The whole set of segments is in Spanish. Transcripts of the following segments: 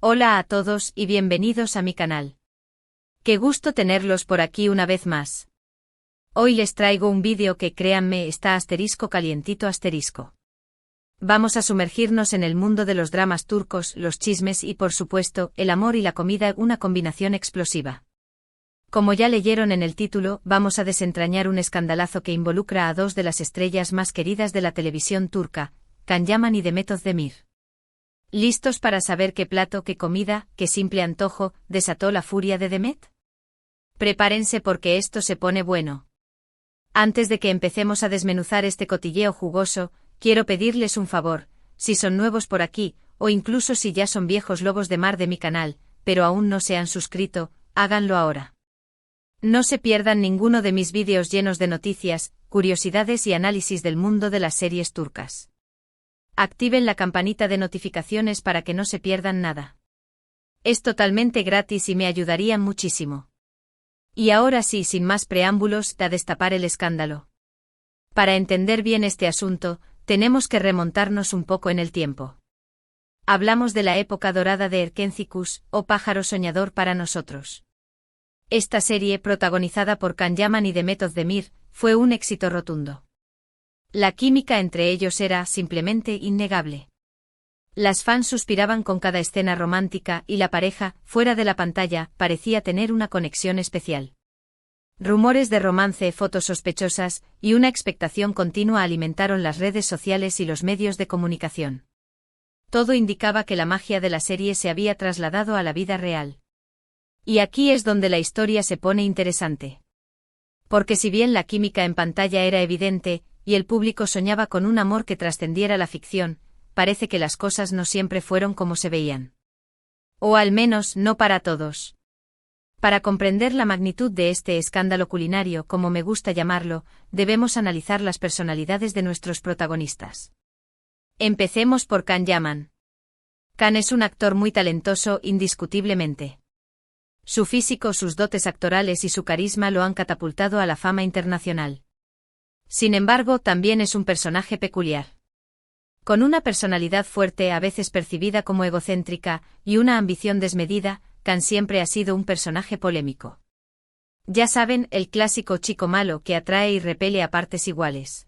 Hola a todos y bienvenidos a mi canal. Qué gusto tenerlos por aquí una vez más. Hoy les traigo un vídeo que, créanme, está calientito. Vamos a sumergirnos en el mundo de los dramas turcos, los chismes y, por supuesto, el amor y la comida, una combinación explosiva. Como ya leyeron en el título, vamos a desentrañar un escandalazo que involucra a dos de las estrellas más queridas de la televisión turca, Can Yaman y Demet Özdemir. ¿Listos para saber qué plato, qué comida, qué simple antojo, desató la furia de Demet? Prepárense porque esto se pone bueno. Antes de que empecemos a desmenuzar este cotilleo jugoso, quiero pedirles un favor, si son nuevos por aquí, o incluso si ya son viejos lobos de mar de mi canal, pero aún no se han suscrito, háganlo ahora. No se pierdan ninguno de mis vídeos llenos de noticias, curiosidades y análisis del mundo de las series turcas. Activen la campanita de notificaciones para que no se pierdan nada. Es totalmente gratis y me ayudarían muchísimo. Y ahora sí, sin más preámbulos, a destapar el escándalo. Para entender bien este asunto, tenemos que remontarnos un poco en el tiempo. Hablamos de la época dorada de Erkencikus, o Pájaro Soñador para nosotros. Esta serie, protagonizada por Can Yaman y Demet Özdemir, fue un éxito rotundo. La química entre ellos era, simplemente, innegable. Las fans suspiraban con cada escena romántica y la pareja, fuera de la pantalla, parecía tener una conexión especial. Rumores de romance, fotos sospechosas y una expectación continua alimentaron las redes sociales y los medios de comunicación. Todo indicaba que la magia de la serie se había trasladado a la vida real. Y aquí es donde la historia se pone interesante. Porque si bien la química en pantalla era evidente, y el público soñaba con un amor que trascendiera la ficción, parece que las cosas no siempre fueron como se veían. O al menos no para todos. Para comprender la magnitud de este escándalo culinario, como me gusta llamarlo, debemos analizar las personalidades de nuestros protagonistas. Empecemos por Can Yaman. Can es un actor muy talentoso, indiscutiblemente. Su físico, sus dotes actorales y su carisma lo han catapultado a la fama internacional. Sin embargo, también es un personaje peculiar. Con una personalidad fuerte, a veces percibida como egocéntrica, y una ambición desmedida, Can siempre ha sido un personaje polémico. Ya saben, el clásico chico malo que atrae y repele a partes iguales.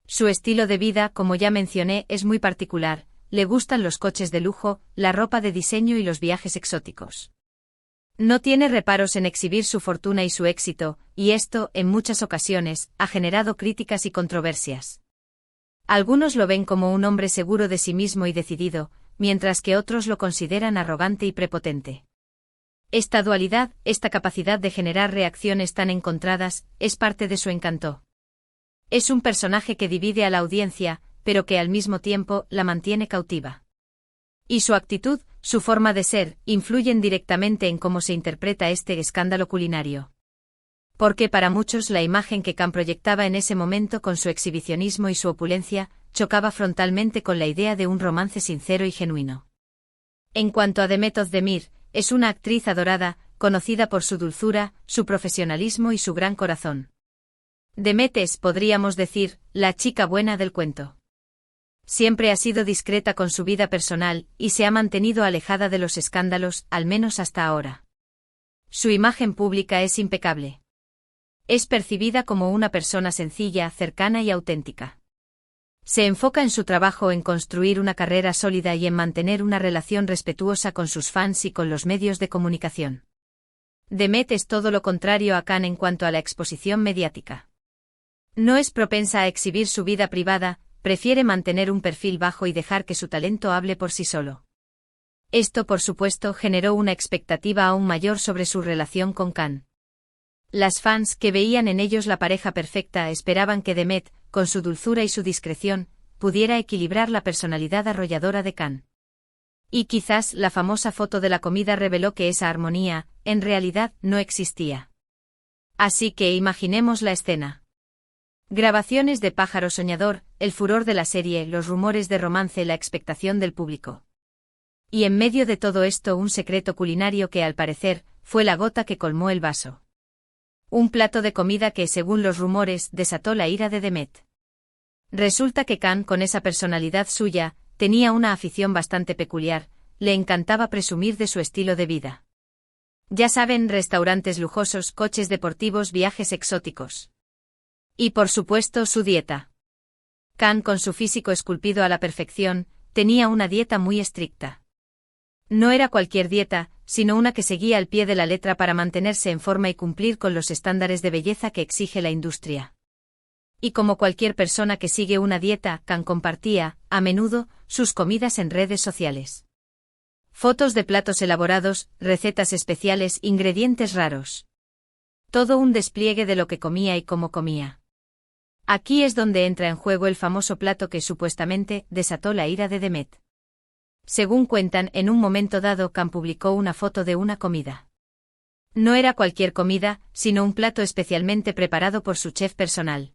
Su estilo de vida, como ya mencioné, es muy particular, le gustan los coches de lujo, la ropa de diseño y los viajes exóticos. No tiene reparos en exhibir su fortuna y su éxito, y esto, en muchas ocasiones, ha generado críticas y controversias. Algunos lo ven como un hombre seguro de sí mismo y decidido, mientras que otros lo consideran arrogante y prepotente. Esta dualidad, esta capacidad de generar reacciones tan encontradas, es parte de su encanto. Es un personaje que divide a la audiencia, pero que al mismo tiempo la mantiene cautiva. Y su actitud, su forma de ser, influyen directamente en cómo se interpreta este escándalo culinario. Porque para muchos la imagen que Can proyectaba en ese momento con su exhibicionismo y su opulencia, chocaba frontalmente con la idea de un romance sincero y genuino. En cuanto a Demet Özdemir, es una actriz adorada, conocida por su dulzura, su profesionalismo y su gran corazón. Demet es, podríamos decir, la chica buena del cuento. Siempre ha sido discreta con su vida personal, y se ha mantenido alejada de los escándalos, al menos hasta ahora. Su imagen pública es impecable. Es percibida como una persona sencilla, cercana y auténtica. Se enfoca en su trabajo, en construir una carrera sólida y en mantener una relación respetuosa con sus fans y con los medios de comunicación. Demet es todo lo contrario a Can en cuanto a la exposición mediática. No es propensa a exhibir su vida privada, prefiere mantener un perfil bajo y dejar que su talento hable por sí solo. Esto, por supuesto, generó una expectativa aún mayor sobre su relación con Can. Las fans, que veían en ellos la pareja perfecta, esperaban que Demet, con su dulzura y su discreción, pudiera equilibrar la personalidad arrolladora de Can. Y quizás la famosa foto de la comida reveló que esa armonía, en realidad, no existía. Así que imaginemos la escena. Grabaciones de Pájaro Soñador, el furor de la serie, los rumores de romance, la expectación del público. Y en medio de todo esto, un secreto culinario que, al parecer, fue la gota que colmó el vaso. Un plato de comida que, según los rumores, desató la ira de Demet. Resulta que Can, con esa personalidad suya, tenía una afición bastante peculiar, le encantaba presumir de su estilo de vida. Ya saben, restaurantes lujosos, coches deportivos, viajes exóticos. Y por supuesto su dieta. Khan, con su físico esculpido a la perfección, tenía una dieta muy estricta. No era cualquier dieta, sino una que seguía al pie de la letra para mantenerse en forma y cumplir con los estándares de belleza que exige la industria. Y como cualquier persona que sigue una dieta, Khan compartía, a menudo, sus comidas en redes sociales. Fotos de platos elaborados, recetas especiales, ingredientes raros. Todo un despliegue de lo que comía y cómo comía. Aquí es donde entra en juego el famoso plato que supuestamente desató la ira de Demet. Según cuentan, en un momento dado Khan publicó una foto de una comida. No era cualquier comida, sino un plato especialmente preparado por su chef personal.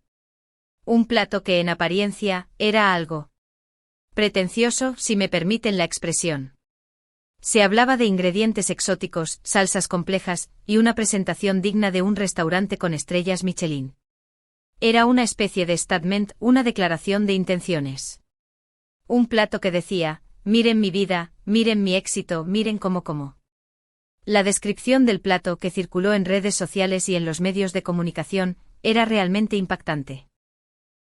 Un plato que en apariencia era algo pretencioso, si me permiten la expresión. Se hablaba de ingredientes exóticos, salsas complejas, y una presentación digna de un restaurante con estrellas Michelin. Era una especie de statement, una declaración de intenciones. Un plato que decía, miren mi vida, miren mi éxito, miren cómo como. La descripción del plato, que circuló en redes sociales y en los medios de comunicación, era realmente impactante.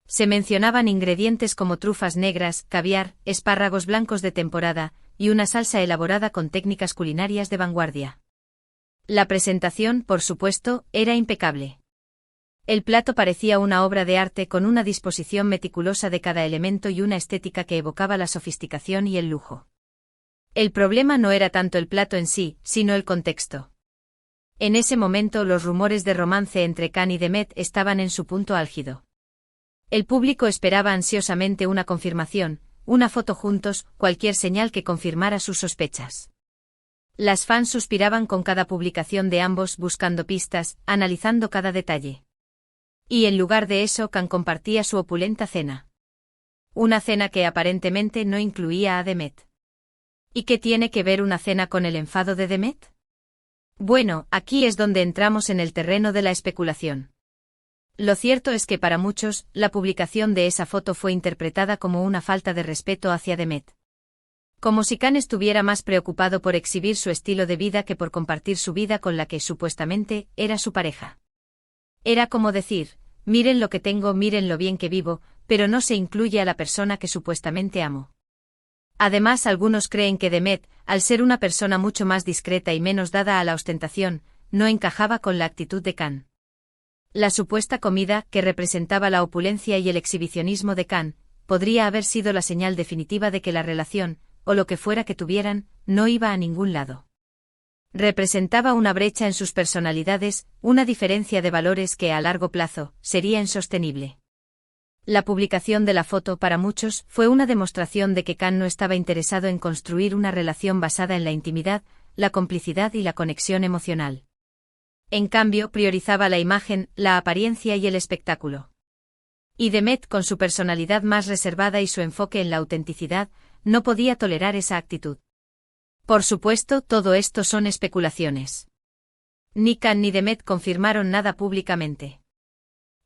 Se mencionaban ingredientes como trufas negras, caviar, espárragos blancos de temporada, y una salsa elaborada con técnicas culinarias de vanguardia. La presentación, por supuesto, era impecable. El plato parecía una obra de arte con una disposición meticulosa de cada elemento y una estética que evocaba la sofisticación y el lujo. El problema no era tanto el plato en sí, sino el contexto. En ese momento los rumores de romance entre Khan y Demet estaban en su punto álgido. El público esperaba ansiosamente una confirmación, una foto juntos, cualquier señal que confirmara sus sospechas. Las fans suspiraban con cada publicación de ambos, buscando pistas, analizando cada detalle. Y en lugar de eso, Khan compartía su opulenta cena. Una cena que aparentemente no incluía a Demet. ¿Y qué tiene que ver una cena con el enfado de Demet? Bueno, aquí es donde entramos en el terreno de la especulación. Lo cierto es que para muchos, la publicación de esa foto fue interpretada como una falta de respeto hacia Demet. Como si Khan estuviera más preocupado por exhibir su estilo de vida que por compartir su vida con la que supuestamente era su pareja. Era como decir, miren lo que tengo, miren lo bien que vivo, pero no se incluye a la persona que supuestamente amo. Además, algunos creen que Demet, al ser una persona mucho más discreta y menos dada a la ostentación, no encajaba con la actitud de Khan. La supuesta comida, que representaba la opulencia y el exhibicionismo de Khan, podría haber sido la señal definitiva de que la relación, o lo que fuera que tuvieran, no iba a ningún lado. Representaba una brecha en sus personalidades, una diferencia de valores que a largo plazo sería insostenible. La publicación de la foto para muchos fue una demostración de que Khan no estaba interesado en construir una relación basada en la intimidad, la complicidad y la conexión emocional. En cambio, priorizaba la imagen, la apariencia y el espectáculo. Y Demet, con su personalidad más reservada y su enfoque en la autenticidad, no podía tolerar esa actitud. Por supuesto, todo esto son especulaciones. Ni Khan ni Demet confirmaron nada públicamente.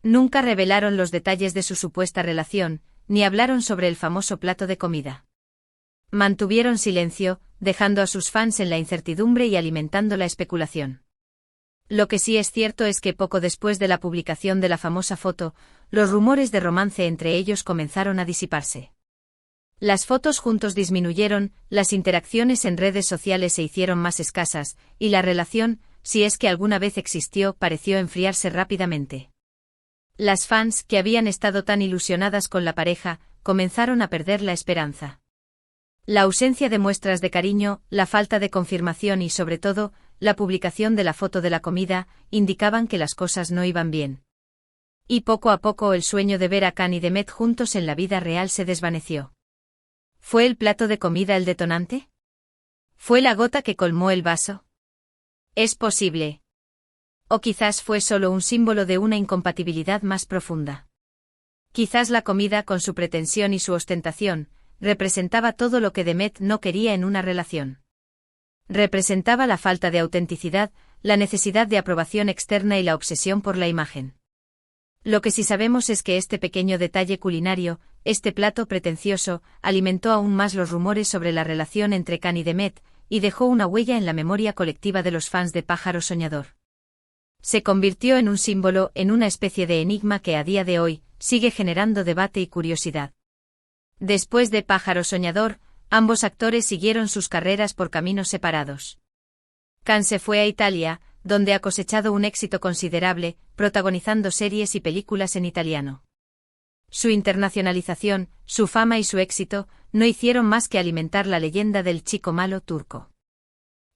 Nunca revelaron los detalles de su supuesta relación, ni hablaron sobre el famoso plato de comida. Mantuvieron silencio, dejando a sus fans en la incertidumbre y alimentando la especulación. Lo que sí es cierto es que poco después de la publicación de la famosa foto, los rumores de romance entre ellos comenzaron a disiparse. Las fotos juntos disminuyeron, las interacciones en redes sociales se hicieron más escasas, y la relación, si es que alguna vez existió, pareció enfriarse rápidamente. Las fans, que habían estado tan ilusionadas con la pareja, comenzaron a perder la esperanza. La ausencia de muestras de cariño, la falta de confirmación y, sobre todo, la publicación de la foto de la comida, indicaban que las cosas no iban bien. Y poco a poco el sueño de ver a Khan y Demet juntos en la vida real se desvaneció. ¿Fue el plato de comida el detonante? ¿Fue la gota que colmó el vaso? Es posible. O quizás fue solo un símbolo de una incompatibilidad más profunda. Quizás la comida, con su pretensión y su ostentación, representaba todo lo que Demet no quería en una relación. Representaba la falta de autenticidad, la necesidad de aprobación externa y la obsesión por la imagen. Lo que sí sabemos es que este pequeño detalle culinario, este plato pretencioso, alimentó aún más los rumores sobre la relación entre Khan y Demet, y dejó una huella en la memoria colectiva de los fans de Pájaro Soñador. Se convirtió en un símbolo, en una especie de enigma que a día de hoy sigue generando debate y curiosidad. Después de Pájaro Soñador, ambos actores siguieron sus carreras por caminos separados. Khan se fue a Italia, donde ha cosechado un éxito considerable, protagonizando series y películas en italiano. Su internacionalización, su fama y su éxito no hicieron más que alimentar la leyenda del chico malo turco.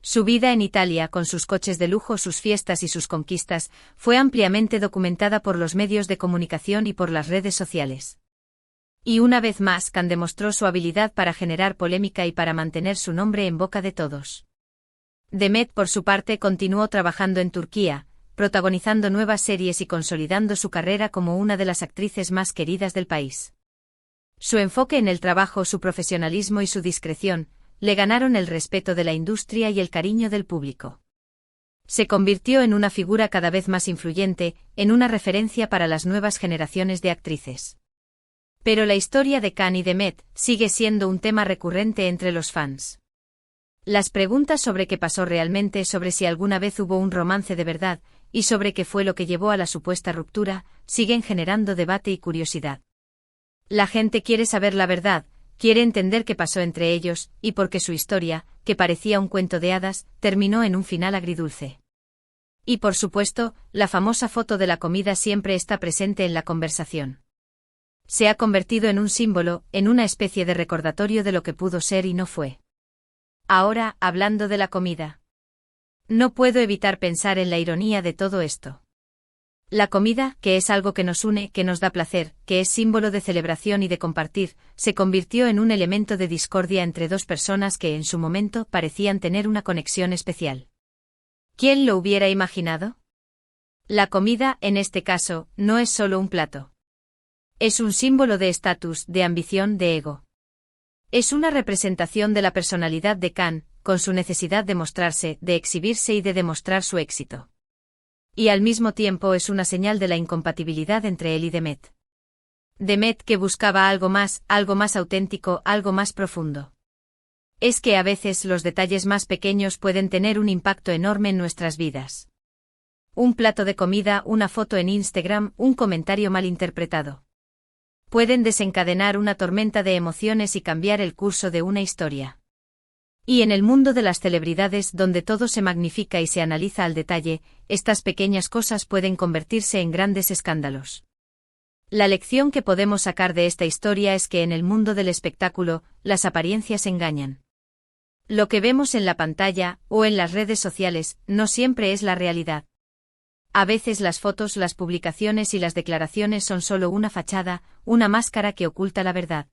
Su vida en Italia, con sus coches de lujo, sus fiestas y sus conquistas, fue ampliamente documentada por los medios de comunicación y por las redes sociales. Y una vez más, Khan demostró su habilidad para generar polémica y para mantener su nombre en boca de todos. Demet, por su parte, continuó trabajando en Turquía, protagonizando nuevas series y consolidando su carrera como una de las actrices más queridas del país. Su enfoque en el trabajo, su profesionalismo y su discreción le ganaron el respeto de la industria y el cariño del público. Se convirtió en una figura cada vez más influyente, en una referencia para las nuevas generaciones de actrices. Pero la historia de Khan y Demet sigue siendo un tema recurrente entre los fans. Las preguntas sobre qué pasó realmente, sobre si alguna vez hubo un romance de verdad, y sobre qué fue lo que llevó a la supuesta ruptura, siguen generando debate y curiosidad. La gente quiere saber la verdad, quiere entender qué pasó entre ellos, y por qué su historia, que parecía un cuento de hadas, terminó en un final agridulce. Y por supuesto, la famosa foto de la comida siempre está presente en la conversación. Se ha convertido en un símbolo, en una especie de recordatorio de lo que pudo ser y no fue. Ahora, hablando de la comida. No puedo evitar pensar en la ironía de todo esto. La comida, que es algo que nos une, que nos da placer, que es símbolo de celebración y de compartir, se convirtió en un elemento de discordia entre dos personas que en su momento parecían tener una conexión especial. ¿Quién lo hubiera imaginado? La comida, en este caso, no es solo un plato. Es un símbolo de estatus, de ambición, de ego. Es una representación de la personalidad de Khan, con su necesidad de mostrarse, de exhibirse y de demostrar su éxito. Y al mismo tiempo es una señal de la incompatibilidad entre él y Demet. Demet, que buscaba algo más auténtico, algo más profundo. Es que a veces los detalles más pequeños pueden tener un impacto enorme en nuestras vidas. Un plato de comida, una foto en Instagram, un comentario mal interpretado. Pueden desencadenar una tormenta de emociones y cambiar el curso de una historia. Y en el mundo de las celebridades, donde todo se magnifica y se analiza al detalle, estas pequeñas cosas pueden convertirse en grandes escándalos. La lección que podemos sacar de esta historia es que en el mundo del espectáculo, las apariencias engañan. Lo que vemos en la pantalla, o en las redes sociales, no siempre es la realidad. A veces las fotos, las publicaciones y las declaraciones son solo una fachada, una máscara que oculta la verdad.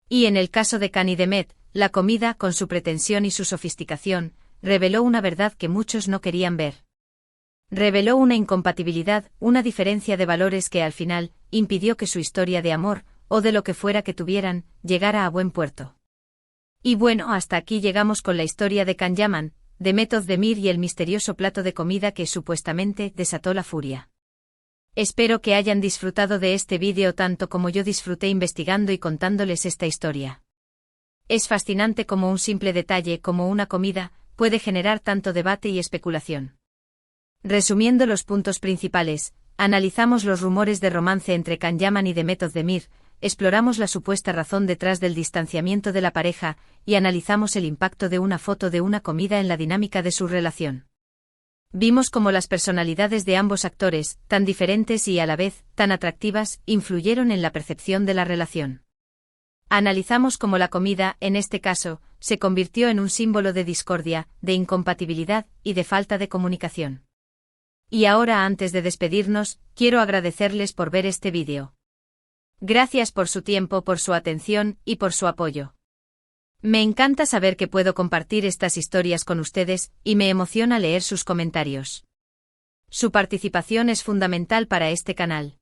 Y en el caso de Khan y Demet, la comida, con su pretensión y su sofisticación, reveló una verdad que muchos no querían ver. Reveló una incompatibilidad, una diferencia de valores que al final impidió que su historia de amor, o de lo que fuera que tuvieran, llegara a buen puerto. Y bueno, hasta aquí llegamos con la historia de Khan Yaman, Demet Özdemir y el misterioso plato de comida que supuestamente desató la furia. Espero que hayan disfrutado de este vídeo tanto como yo disfruté investigando y contándoles esta historia. Es fascinante cómo un simple detalle como una comida puede generar tanto debate y especulación. Resumiendo los puntos principales, analizamos los rumores de romance entre Khan Yaman y Demet Özdemir, exploramos la supuesta razón detrás del distanciamiento de la pareja y analizamos el impacto de una foto de una comida en la dinámica de su relación. Vimos cómo las personalidades de ambos actores, tan diferentes y a la vez tan atractivas, influyeron en la percepción de la relación. Analizamos cómo la comida, en este caso, se convirtió en un símbolo de discordia, de incompatibilidad y de falta de comunicación. Y ahora, antes de despedirnos, quiero agradecerles por ver este vídeo. Gracias por su tiempo, por su atención y por su apoyo. Me encanta saber que puedo compartir estas historias con ustedes y me emociona leer sus comentarios. Su participación es fundamental para este canal.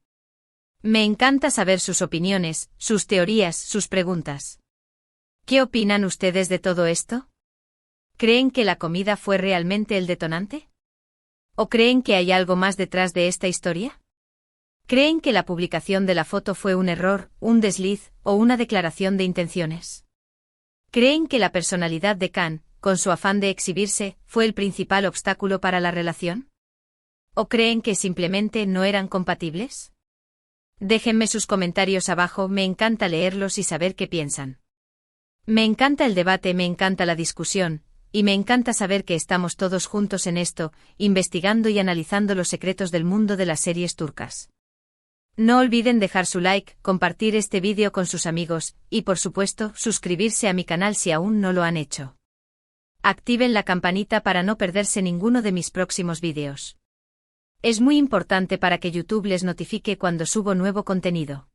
Me encanta saber sus opiniones, sus teorías, sus preguntas. ¿Qué opinan ustedes de todo esto? ¿Creen que la comida fue realmente el detonante? ¿O creen que hay algo más detrás de esta historia? ¿Creen que la publicación de la foto fue un error, un desliz o una declaración de intenciones? ¿Creen que la personalidad de Khan, con su afán de exhibirse, fue el principal obstáculo para la relación? ¿O creen que simplemente no eran compatibles? Déjenme sus comentarios abajo, me encanta leerlos y saber qué piensan. Me encanta el debate, me encanta la discusión, y me encanta saber que estamos todos juntos en esto, investigando y analizando los secretos del mundo de las series turcas. No olviden dejar su like, compartir este vídeo con sus amigos, y por supuesto, suscribirse a mi canal si aún no lo han hecho. Activen la campanita para no perderse ninguno de mis próximos vídeos. Es muy importante para que YouTube les notifique cuando subo nuevo contenido.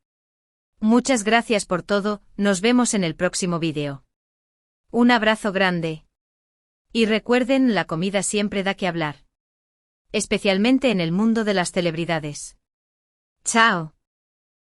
Muchas gracias por todo, nos vemos en el próximo vídeo. Un abrazo grande. Y recuerden, la comida siempre da que hablar. Especialmente en el mundo de las celebridades. Chao.